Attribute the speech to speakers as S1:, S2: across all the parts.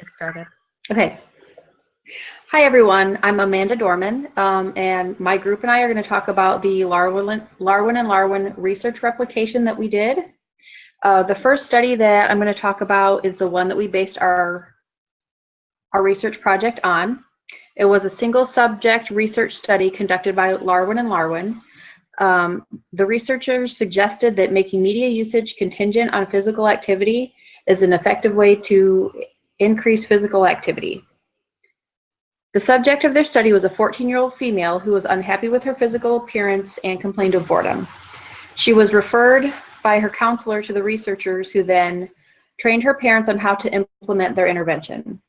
S1: get started.
S2: Okay. Hi, everyone. I'm Amanda Dorman, and my group and I are going to talk about the Larwin research replication that we did. The first study that I'm going to talk about is the one that we based our research project on. It was a single subject research study conducted by Larwin and Larwin. The researchers suggested that making media usage contingent on physical activity is an effective way to increase physical activity. The subject of their study was a 14-year-old female who was unhappy with her physical appearance and complained of boredom. She was referred by her counselor to the researchers, who then trained her parents on how to implement their intervention.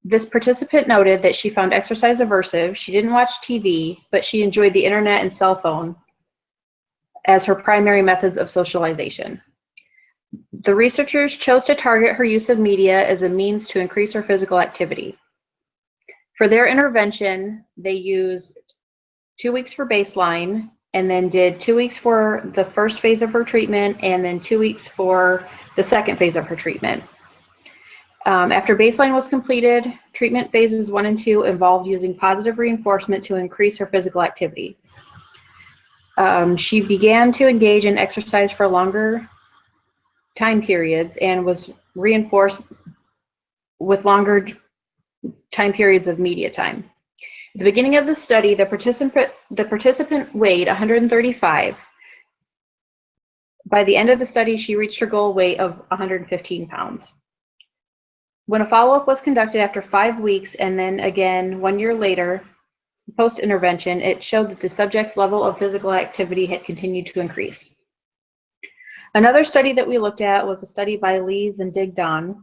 S2: This participant noted that she found exercise aversive. She didn't watch TV, but she enjoyed the internet and cell phone as her primary methods of socialization. The researchers chose to target her use of media as a means to increase her physical activity. For their intervention, they used 2 weeks for baseline, and then did 2 weeks for the first phase of her treatment, and then 2 weeks for the second phase of her treatment. After baseline was completed, treatment phases 1 and 2 involved using positive reinforcement to increase her physical activity. She began to engage in exercise for longer time periods and was reinforced with longer time periods of media time. At the beginning of the study, the participant weighed 135. By the end of the study, she reached her goal weight of 115 pounds. When a follow-up was conducted after 5 weeks and then again 1 year later, post-intervention, it showed that the subject's level of physical activity had continued to increase. Another study that we looked at was a study by Lees and Digdon.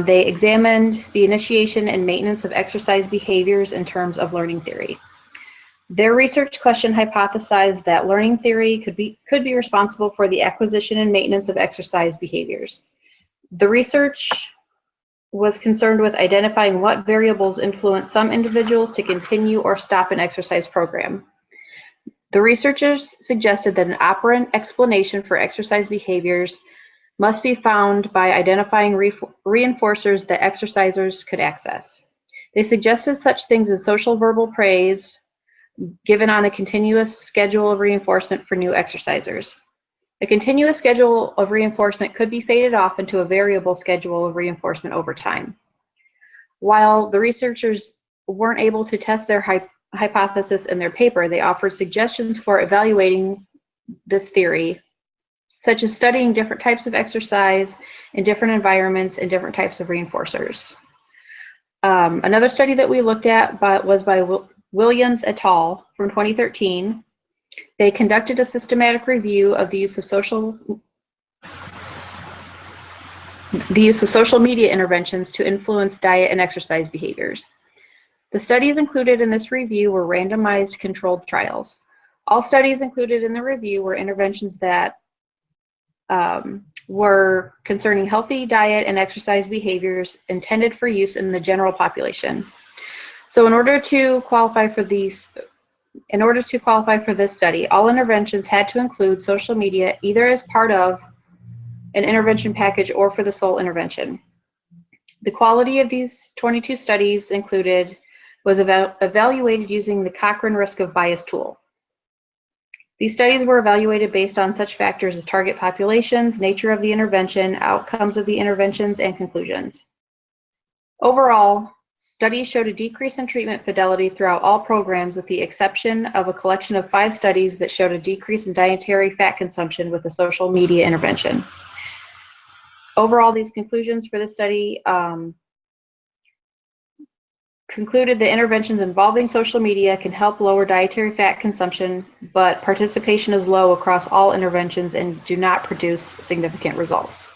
S2: They examined the initiation and maintenance of exercise behaviors in terms of learning theory. Their research question hypothesized that learning theory could be responsible for the acquisition and maintenance of exercise behaviors. The research was concerned with identifying what variables influence some individuals to continue or stop an exercise program. The researchers suggested that an operant explanation for exercise behaviors must be found by identifying reinforcers that exercisers could access. They suggested such things as social verbal praise given on a continuous schedule of reinforcement for new exercisers. A continuous schedule of reinforcement could be faded off into a variable schedule of reinforcement over time. While the researchers weren't able to test their hypothesis in their paper, they offered suggestions for evaluating this theory, such as studying different types of exercise in different environments and different types of reinforcers. Another study that we looked at was by Williams et al. From 2013. They conducted a systematic review of the use of social media interventions to influence diet and exercise behaviors. The studies included in this review were randomized controlled trials. All studies included in the review were interventions that were concerning healthy diet and exercise behaviors intended for use in the general population. So in order to qualify for this study, all interventions had to include social media either as part of an intervention package or for the sole intervention. The quality of these 22 studies was evaluated using the Cochrane Risk of Bias tool. These studies were evaluated based on such factors as target populations, nature of the intervention, outcomes of the interventions, and conclusions. Overall, studies showed a decrease in treatment fidelity throughout all programs, with the exception of a collection of 5 studies that showed a decrease in dietary fat consumption with a social media intervention. Overall, these conclusions for this study concluded that interventions involving social media can help lower dietary fat consumption, but participation is low across all interventions and do not produce significant results.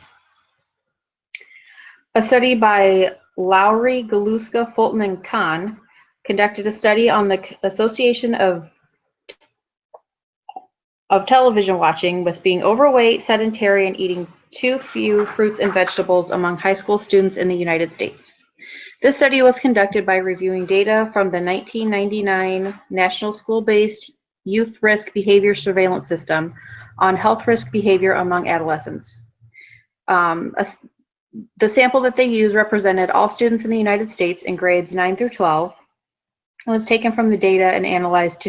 S2: A study by Lowry, Galuska, Fulton, and Kahn conducted a study on the association of television watching with being overweight, sedentary, and eating too few fruits and vegetables among high school students in the United States. This study was conducted by reviewing data from the 1999 National School-Based Youth Risk Behavior Surveillance System on health risk behavior among adolescents. The sample that they used represented all students in the United States in grades 9 through 12 and was taken from the data and analyzed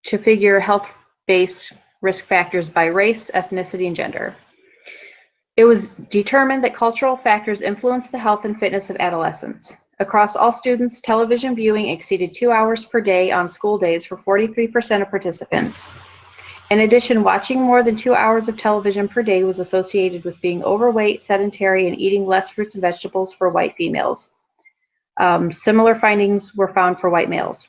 S2: to figure health-based risk factors by race, ethnicity, and gender. It was determined that cultural factors influence the health and fitness of adolescents. Across all students, television viewing exceeded 2 hours per day on school days for 43% of participants. In addition, watching more than 2 hours of television per day was associated with being overweight, sedentary, and eating less fruits and vegetables for white females. Similar findings were found for white males.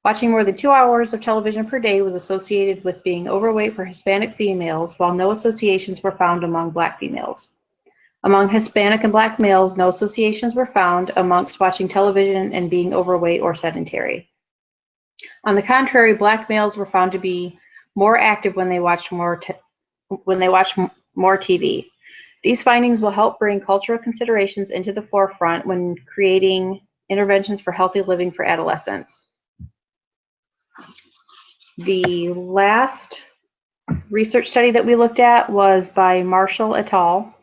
S2: Watching more than 2 hours of television per day was associated with being overweight for Hispanic females, while no associations were found among Black females. Among Hispanic and Black males, no associations were found amongst watching television and being overweight or sedentary. On the contrary, Black males were found to be more active when they watched more TV. These findings will help bring cultural considerations into the forefront when creating interventions for healthy living for adolescents. The last research study that we looked at was by Marshall et al.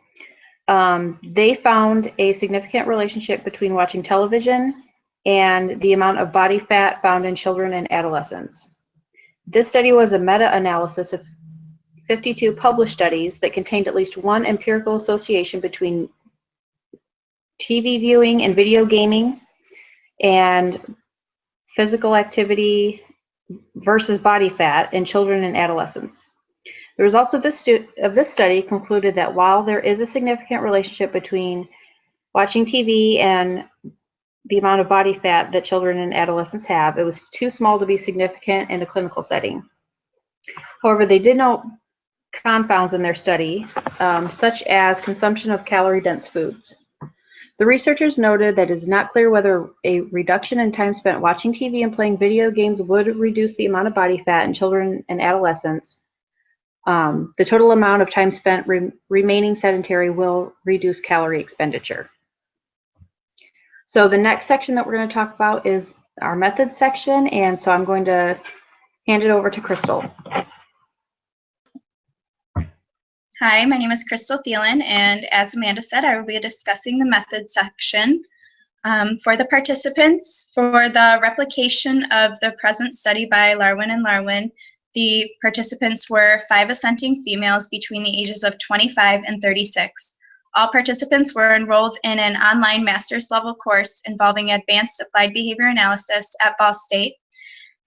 S2: They found a significant relationship between watching television and the amount of body fat found in children and adolescents. This study was a meta-analysis of 52 published studies that contained at least one empirical association between TV viewing and video gaming and physical activity versus body fat in children and adolescents. The results of this study concluded that while there is a significant relationship between watching TV and the amount of body fat that children and adolescents have, it was too small to be significant in a clinical setting. However, they did note confounds in their study, such as consumption of calorie-dense foods. The researchers noted that it is not clear whether a reduction in time spent watching TV and playing video games would reduce the amount of body fat in children and adolescents. The total amount of time spent remaining sedentary will reduce calorie expenditure. So the next section that we're going to talk about is our methods section, and so I'm going to hand it over to Crystal.
S1: Hi, my name is Crystal Thielen, and as Amanda said, I will be discussing the methods section. For the participants, for the replication of the present study by Larwin and Larwin, the participants were 5 assenting females between the ages of 25 and 36. All participants were enrolled in an online master's level course involving advanced applied behavior analysis at Ball State.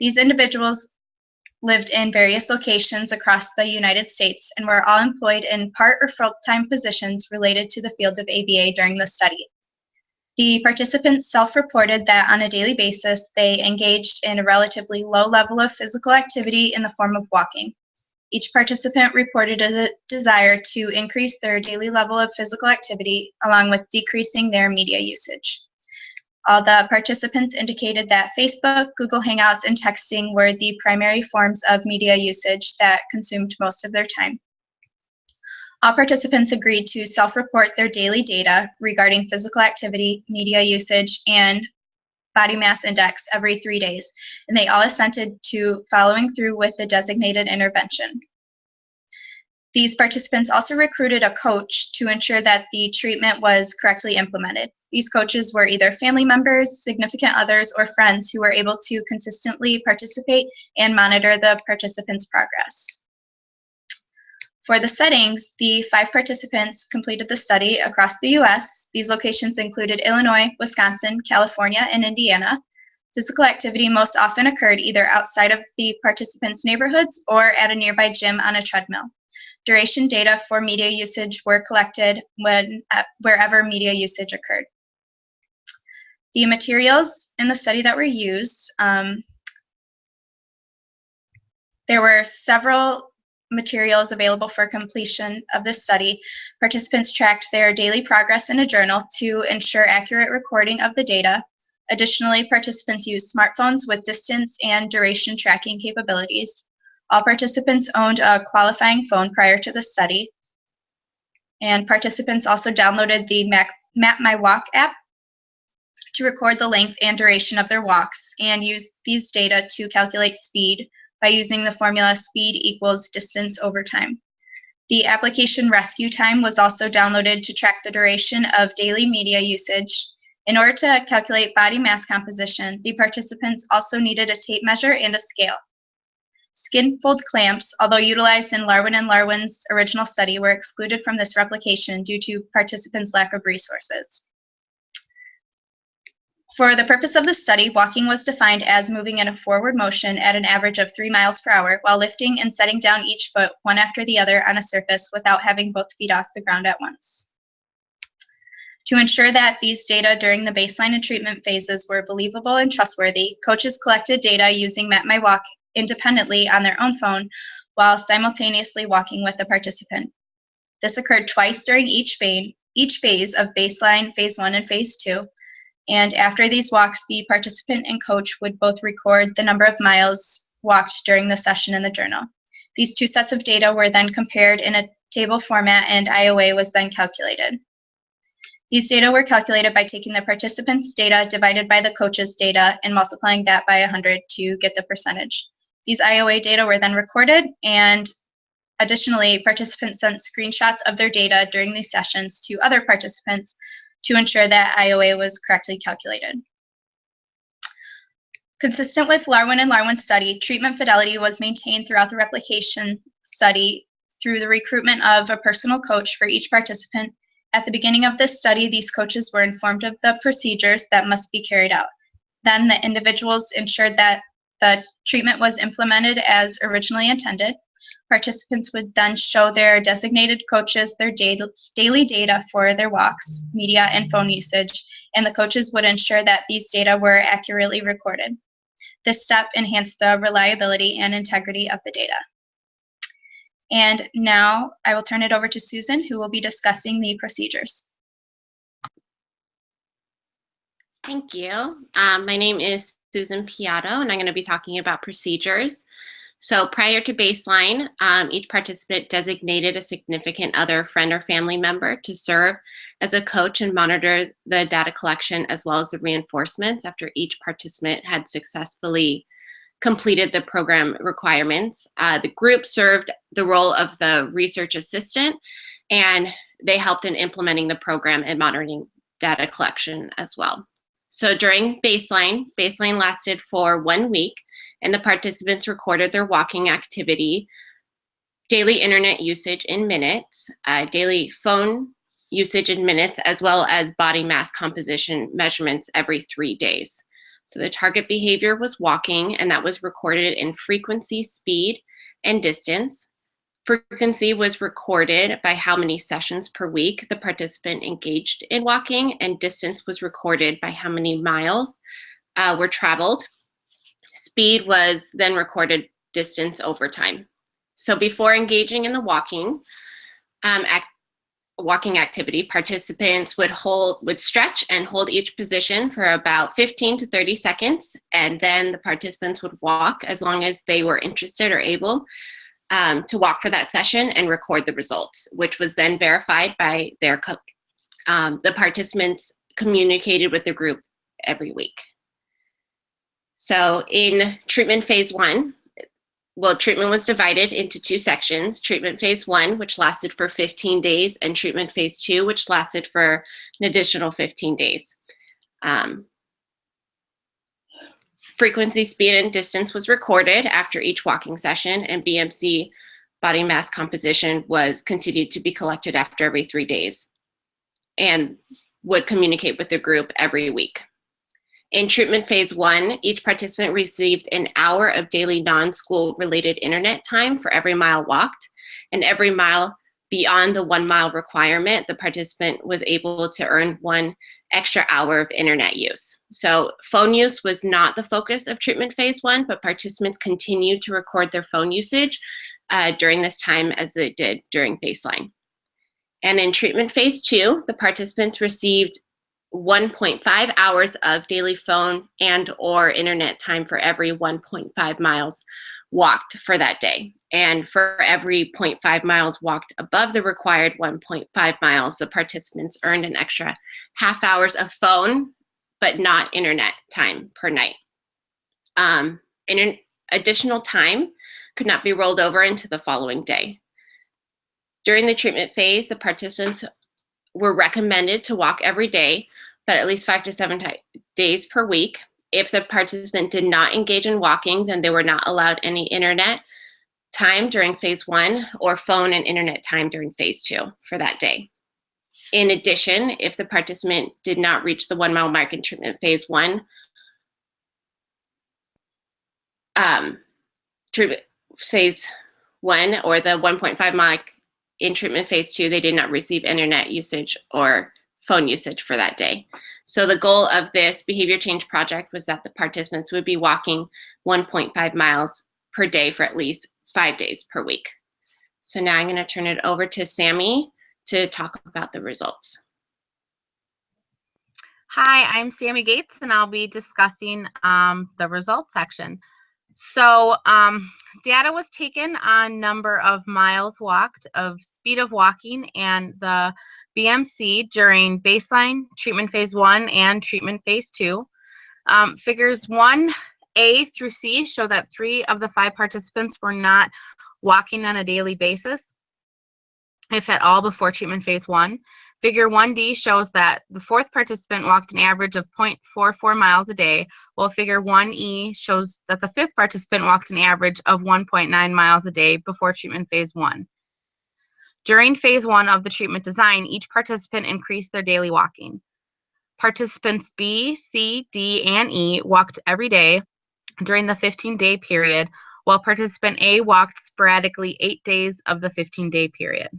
S1: These individuals lived in various locations across the United States and were all employed in part or full-time positions related to the field of ABA during the study. The participants self-reported that on a daily basis, they engaged in a relatively low level of physical activity in the form of walking. Each participant reported a desire to increase their daily level of physical activity along with decreasing their media usage. All the participants indicated that Facebook, Google Hangouts, and texting were the primary forms of media usage that consumed most of their time. All participants agreed to self-report their daily data regarding physical activity, media usage, and body mass index every 3 days, and they all assented to following through with the designated intervention. These participants also recruited a coach to ensure that the treatment was correctly implemented. These coaches were either family members, significant others, or friends who were able to consistently participate and monitor the participants' progress. For the settings, the 5 participants completed the study across the U.S. These locations included Illinois, Wisconsin, California, and Indiana. Physical activity most often occurred either outside of the participants' neighborhoods or at a nearby gym on a treadmill. Duration data for media usage were collected wherever media usage occurred. The materials in the study that were used, there were several materials available for completion of this study. Participants tracked their daily progress in a journal to ensure accurate recording of the data. Additionally, participants used smartphones with distance and duration tracking capabilities. All participants owned a qualifying phone prior to the study. And participants also downloaded the Map My Walk app to record the length and duration of their walks and used these data to calculate speed by using the formula speed equals distance over time. The application rescue time was also downloaded to track the duration of daily media usage. In order to calculate body mass composition, the participants also needed a tape measure and a scale. Skin fold clamps, although utilized in Larwin and Larwin's original study, were excluded from this replication due to participants' lack of resources. For the purpose of the study, walking was defined as moving in a forward motion at an average of 3 miles per hour while lifting and setting down each foot one after the other on a surface without having both feet off the ground at once. To ensure that these data during the baseline and treatment phases were believable and trustworthy, coaches collected data using MapMyWalk independently on their own phone while simultaneously walking with the participant. This occurred twice during each phase of baseline, phase 1, and phase 2. And after these walks, the participant and coach would both record the number of miles walked during the session in the journal. These two sets of data were then compared in a table format, and IOA was then calculated. These data were calculated by taking the participants' data divided by the coach's data and multiplying that by 100 to get the percentage. These IOA data were then recorded, and additionally, participants sent screenshots of their data during these sessions to other participants to ensure that IOA was correctly calculated. Consistent with Larwin and Larwin's study, treatment fidelity was maintained throughout the replication study through the recruitment of a personal coach for each participant. At the beginning of this study, these coaches were informed of the procedures that must be carried out. Then the individuals ensured that the treatment was implemented as originally intended. Participants would then show their designated coaches their daily data for their walks, media, and phone usage, and the coaches would ensure that these data were accurately recorded. This step enhanced the reliability and integrity of the data. And now I will turn it over to Susan, who will be discussing the procedures.
S3: Thank you. My name is Susan Piatto, and I'm going to be talking about procedures. So prior to baseline, each participant designated a significant other, friend, or family member to serve as a coach and monitor the data collection as well as the reinforcements after each participant had successfully completed the program requirements. The group served the role of the research assistant, and they helped in implementing the program and monitoring data collection as well. So during baseline lasted for 1 week, and the participants recorded their walking activity, daily internet usage in minutes, daily phone usage in minutes, as well as body mass composition measurements every 3 days. So the target behavior was walking, and that was recorded in frequency, speed, and distance. Frequency was recorded by how many sessions per week the participant engaged in walking, and distance was recorded by how many miles were traveled. Speed was then recorded distance over time. So before engaging in the walking activity, participants would stretch and hold each position for about 15 to 30 seconds, and then the participants would walk as long as they were interested or able to walk for that session and record the results, which was then verified by the participants communicated with the group every week. So in treatment phase 1, treatment was divided into 2 sections: treatment phase 1, which lasted for 15 days, and treatment phase 2, which lasted for an additional 15 days. Frequency, speed, and distance was recorded after each walking session, and BMC body mass composition was continued to be collected after every 3 days and would communicate with the group every week. In treatment phase 1, each participant received an hour of daily non-school related internet time for every mile walked, and every mile beyond the 1 mile requirement, the participant was able to earn 1 extra hour of internet use. So phone use was not the focus of treatment phase 1, but participants continued to record their phone usage during this time as they did during baseline. And in treatment phase 2, the participants received 1.5 hours of daily phone and or internet time for every 1.5 miles walked for that day. And for every 0.5 miles walked above the required 1.5 miles, the participants earned an extra half hours of phone, but not internet time per night. Additional time could not be rolled over into the following day. During the treatment phase, the participants were recommended to walk every day, but at least 5 to 7 days per week. If the participant did not engage in walking, then they were not allowed any internet time during phase 1 or phone and internet time during phase 2 for that day. In addition, if the participant did not reach the 1 mile mark in treatment phase 1, treatment phase 1 or the 1.5 mile in treatment phase 2, they did not receive internet usage or phone usage for that day. So the goal of this behavior change project was that the participants would be walking 1.5 miles per day for at least 5 days per week. So now I'm going to turn it over to Sammy to talk about the results.
S4: Hi, I'm Sammy Gates, and I'll be discussing the results section. So data was taken on number of miles walked, of speed of walking, and the BMC during baseline, treatment phase 1, and treatment phase 2. Figures 1A through C show that 3 of the 5 participants were not walking on a daily basis, if at all, before treatment phase 1. Figure 1D shows that the 4th participant walked an average of 0.44 miles a day, while figure 1E shows that the 5th participant walked an average of 1.9 miles a day before treatment phase 1. During phase 1 of the treatment design, each participant increased their daily walking. Participants B, C, D, and E walked every day during the 15-day period, while participant A walked sporadically 8 days of the 15-day period.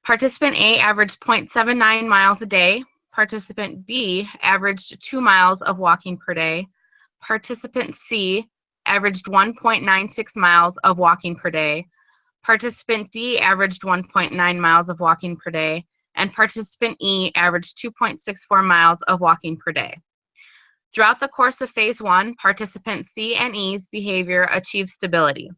S4: Participant A averaged 0.79 miles a day. Participant B averaged 2 miles of walking per day. Participant C averaged 1.96 miles of walking per day. Participant D averaged 1.9 miles of walking per day. And participant E averaged 2.64 miles of walking per day. Throughout the course of phase 1, participant C and E's behavior achieved stability.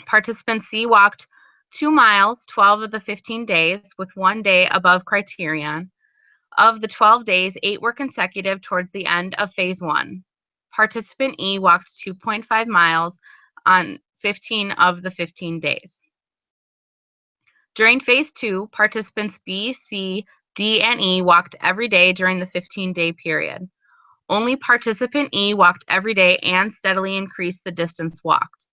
S4: Participant C walked 2 miles 12 of the 15 days, with 1 day above criterion. Of the 12 days, 8 were consecutive towards the end of phase 1. Participant E walked 2.5 miles on 15 of the 15 days. During phase 2, participants B, C, D, and E walked every day during the 15-day period. Only participant E walked every day and steadily increased the distance walked.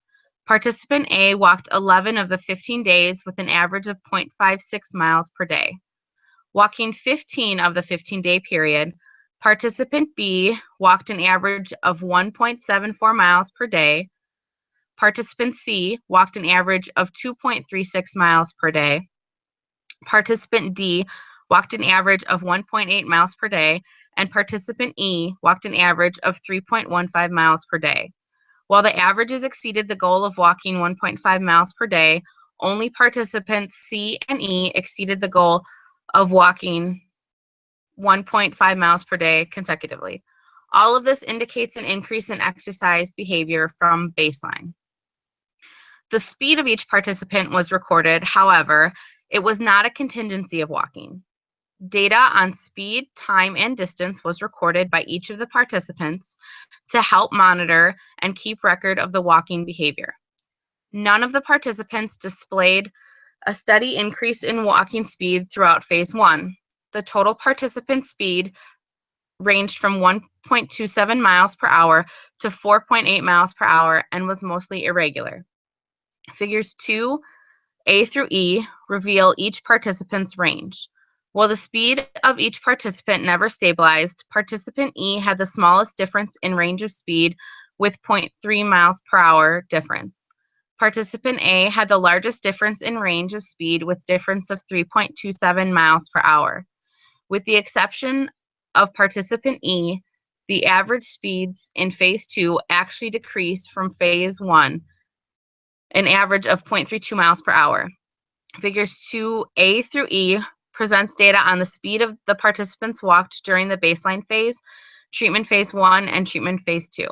S4: Participant A walked 11 of the 15 days with an average of 0.56 miles per day. Walking 15 of the 15-day period, participant B walked an average of 1.74 miles per day. Participant C walked an average of 2.36 miles per day. Participant D walked an average of 1.8 miles per day, and participant E walked an average of 3.15 miles per day. While the averages exceeded the goal of walking 1.5 miles per day, only participants C and E exceeded the goal of walking 1.5 miles per day consecutively. All of this indicates an increase in exercise behavior from baseline. The speed of each participant was recorded. However, it was not a contingency of walking. Data on speed, time, and distance was recorded by each of the participants to help monitor and keep record of the walking behavior. None of the participants displayed a steady increase in walking speed throughout phase 1. The total participant speed ranged from 1.27 miles per hour to 4.8 miles per hour and was mostly irregular. Figures 2A through E reveal each participant's range. While the speed of each participant never stabilized, participant E had the smallest difference in range of speed with 0.3 miles per hour difference. Participant A had the largest difference in range of speed with difference of 3.27 miles per hour. With the exception of participant E, the average speeds in phase 2 actually decreased from phase 1, an average of 0.32 miles per hour. Figures 2A through E presents data on the speed of the participants walked during the baseline phase, treatment phase 1, and treatment phase 2.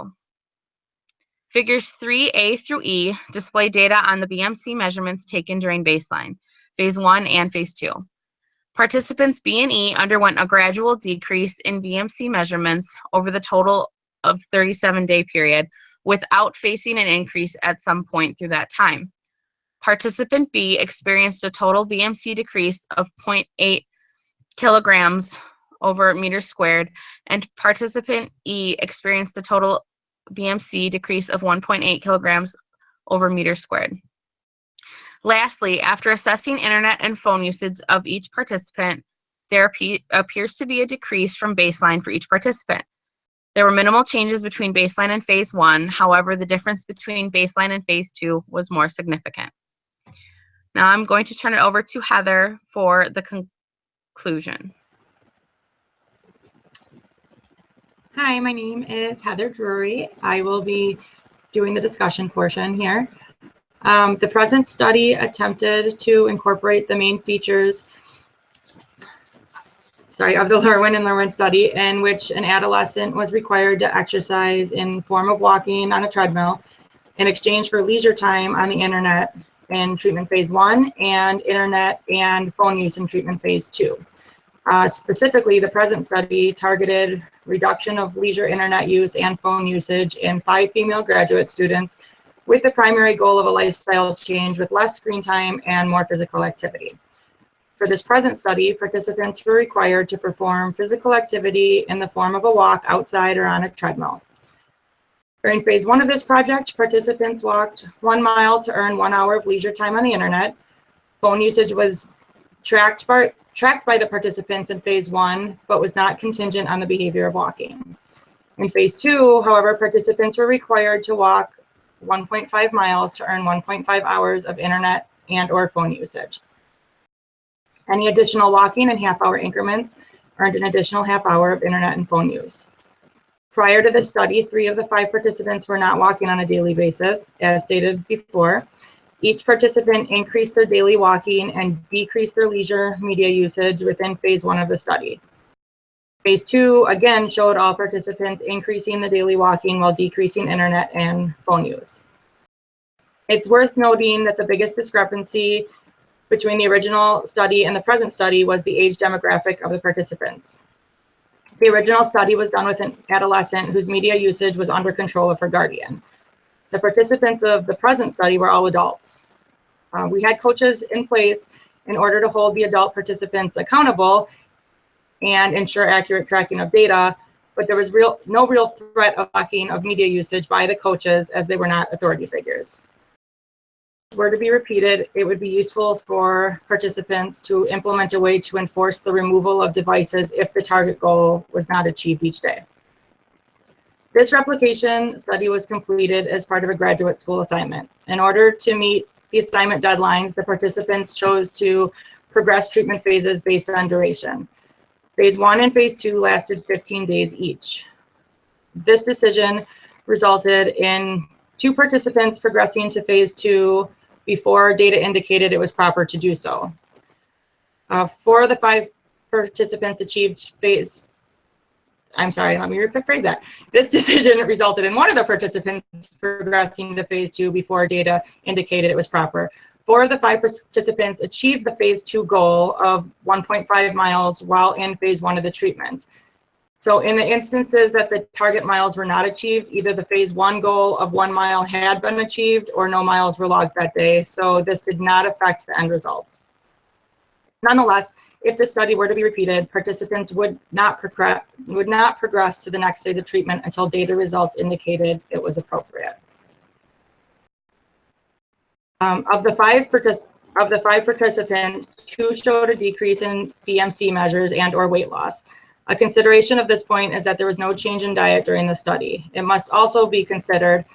S4: Figures 3A through E display data on the BMC measurements taken during baseline, phase 1, and phase 2. Participants B and E underwent a gradual decrease in BMC measurements over the total of 37-day period without facing an increase at some point through that time. Participant B experienced a total BMC decrease of 0.8 kilograms over meter squared, and participant E experienced a total BMC decrease of 1.8 kilograms over meter squared. Lastly, after assessing internet and phone usage of each participant, there appears to be a decrease from baseline for each participant. There were minimal changes between baseline and phase 1. However, the difference between baseline and phase 2 was more significant. Now I'm going to turn it over to Heather for the conclusion.
S5: Hi, my name is Heather Drury. I will be doing the discussion portion here. The present study attempted to incorporate the main features of the Larwin and Larwin study, in which an adolescent was required to exercise in form of walking on a treadmill in exchange for leisure time on the internet in treatment phase 1 and internet and phone use in treatment phase 2. Specifically, the present study targeted reduction of leisure internet use and phone usage in 5 female graduate students, with the primary goal of a lifestyle change with less screen time and more physical activity. For this present study, participants were required to perform physical activity in the form of a walk outside or on a treadmill. During phase 1 of this project, participants walked 1 mile to earn 1 hour of leisure time on the internet. Phone usage was tracked by the participants in phase 1, but was not contingent on the behavior of walking. In phase 2, however, participants were required to walk 1.5 miles to earn 1.5 hours of internet and or phone usage. Any additional walking in half-hour increments earned an additional half hour of internet and phone use. Prior to the study, 3 of the 5 participants were not walking on a daily basis, as stated before. Each participant increased their daily walking and decreased their leisure media usage within phase 1 of the study. Phase 2 again showed all participants increasing the daily walking while decreasing internet and phone use. It's worth noting that the biggest discrepancy between the original study and the present study was the age demographic of the participants. The original study was done with an adolescent whose media usage was under control of her guardian. The participants of the present study were all adults. We had coaches in place in order to hold the adult participants accountable and ensure accurate tracking of data, but there was no real threat of blocking of media usage by the coaches, as they were not authority figures. If it were to be repeated, it would be useful for participants to implement a way to enforce the removal of devices if the target goal was not achieved each day. This replication study was completed as part of a graduate school assignment. In order to meet the assignment deadlines, the participants chose to progress treatment phases based on duration. Phase 1 and phase 2 lasted 15 days each. This decision resulted in 2 participants progressing to phase 2 before data indicated it was proper to do so. 4 of the 5 participants achieved phase, let me rephrase that. This decision resulted in 1 of the participants progressing to phase 2 before data indicated it was proper. 4 of the 5 participants achieved the phase 2 goal of 1.5 miles while in phase 1 of the treatment. So in the instances that the target miles were not achieved, either the phase 1 goal of 1 mile had been achieved or no miles were logged that day. So this did not affect the end results. Nonetheless, if the study were to be repeated, participants would not progress to the next phase of treatment until data results indicated it was appropriate. Of the 5 participants, 2 showed a decrease in BMC measures and or weight loss. A consideration of this point is that there was no change in diet during the study. It must also be considered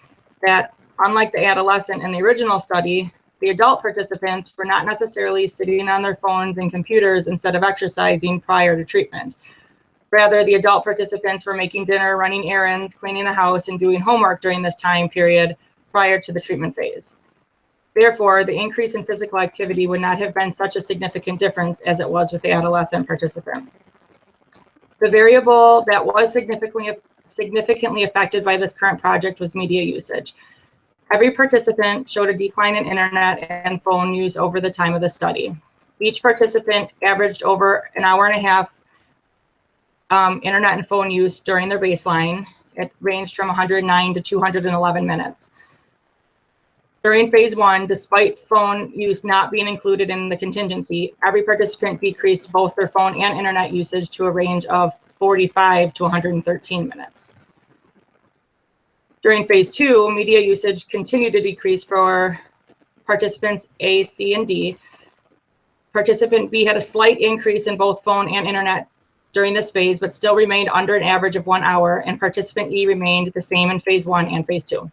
S5: that, unlike the adolescent in the original study, the adult participants were not necessarily sitting on their phones and computers instead of exercising prior to treatment. Rather, the adult participants were making dinner, running errands, cleaning the house, and doing homework during this time period prior to the treatment phase. Therefore, the increase in physical activity would not have been such a significant difference as it was with the adolescent participant. The variable that was significantly affected by this current project was media usage. Every participant showed a decline in internet and phone use over the time of the study. Each participant averaged over an hour and a half internet and phone use during their baseline. It ranged from 109 to 211 minutes. During phase 1, despite phone use not being included in the contingency, every participant decreased both their phone and internet usage to a range of 45 to 113 minutes. During phase 2, media usage continued to decrease for participants A, C, and D. Participant B had a slight increase in both phone and internet during this phase, but still remained under an average of 1 hour, and participant E remained the same in phase 1 and phase 2.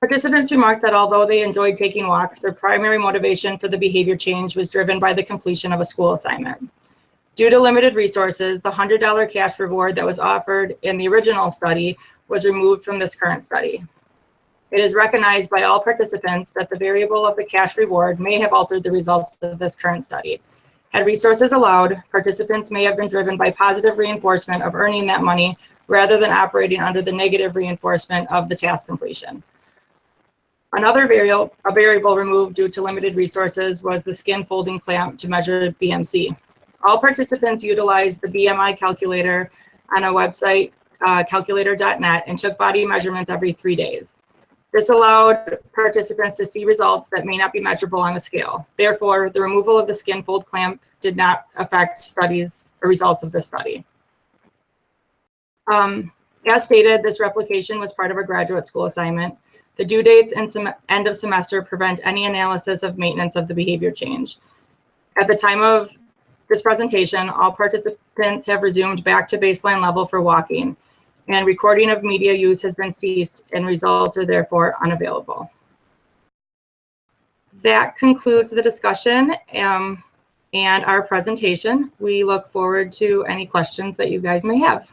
S5: Participants remarked that although they enjoyed taking walks, their primary motivation for the behavior change was driven by the completion of a school assignment. Due to limited resources, the $100 cash reward that was offered in the original study was removed from this current study. It is recognized by all participants that the variable of the cash reward may have altered the results of this current study. Had resources allowed, participants may have been driven by positive reinforcement of earning that money rather than operating under the negative reinforcement of the task completion. Another variable removed due to limited resources was the skin folding clamp to measure BMC. All participants utilized the BMI calculator on a website, calculator.net, and took body measurements every 3 days. This allowed participants to see results that may not be measurable on a scale. Therefore, the removal of the skin fold clamp did not affect studies or results of this study. As stated, this replication was part of a graduate school assignment. The due dates and end of semester prevent any analysis of maintenance of the behavior change. At the time of this presentation, all participants have resumed back to baseline level for walking, and recording of media use has been ceased, and results are therefore unavailable. That concludes the discussion and our presentation. We look forward to any questions that you guys may have.